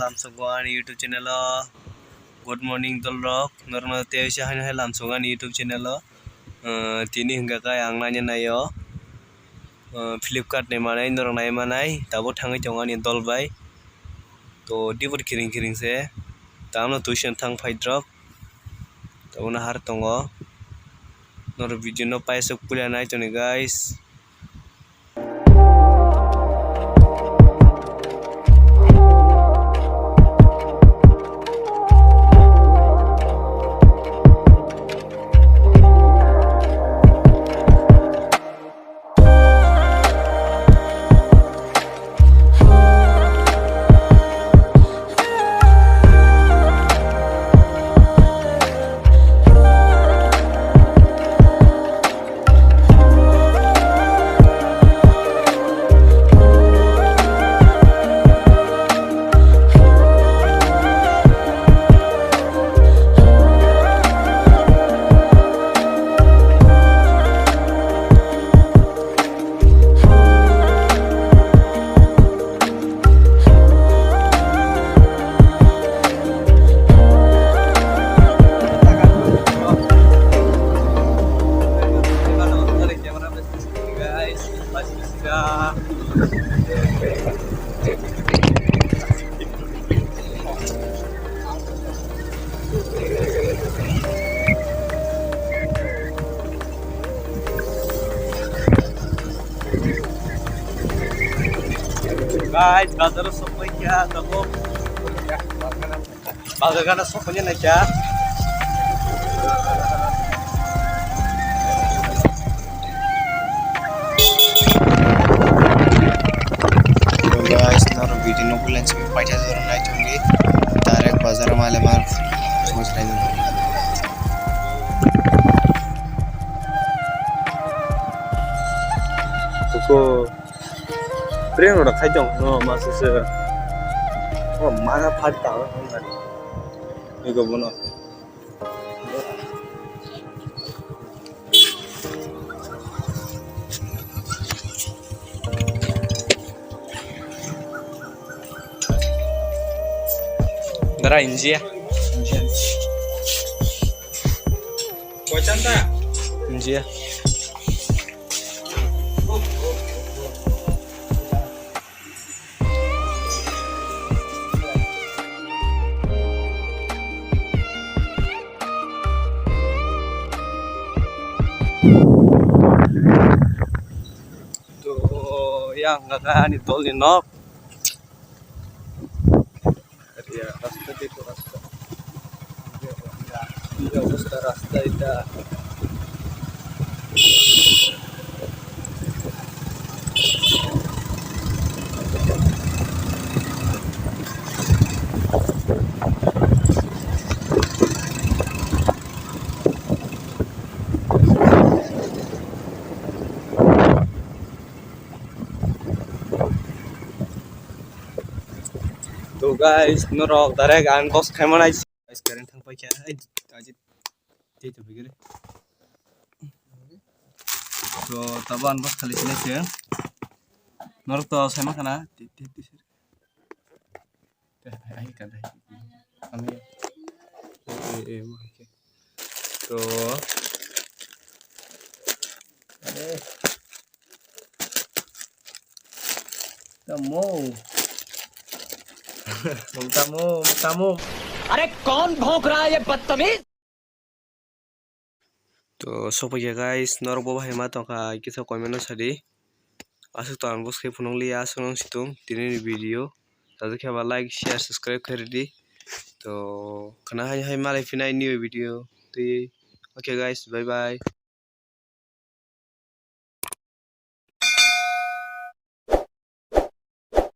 lamsogan YouTube channel good morning dolrok norma teisa hai lamsogan YouTube channel tini hingga kai ang nanya nayo Flipkart ni manai norong nai manai tabo thangai tongan in dolbai to dibur kiring se tamno tuition thang phai drop to una har tongo nor video no paisok pula nai toni guys. Guys, bazar sampai kya tabo bazar kana sampai na kya guys naro video no bulan se paitha zoro nai thongi direct bazar male mar pहुंच रहे हैं को Pring udah kacang, no masih se, oh mana patah kan? Ini kau bunuh. Darah inji ya? Kau cantik? Inji ya? Yang nggak kan itu linok ya rasta itu rasta ya sudah rasta itu तो guys नरो direct unbox Khaman ice guys करें थांग पाइया आज ते तो बिगरे तो तब unbox खाली से नरो तो साइमा खाना आई कर हमें तो तमो मुमतामो अरे कौन भौंक रहा है ये बदतमीज तो सब ये गाइस नरबो भाई मा तो का किसा कमेन्ट सदी आसु तो अनबॉक्स के फुनंग लिया आसुन सितुम दिनै भिडियो ताजे खेबा लाइक शेयर सब्सक्राइब कर दी तो खाना हाय माले फिनाय न्यू वीडियो तो ओके गाइस बाय बाय।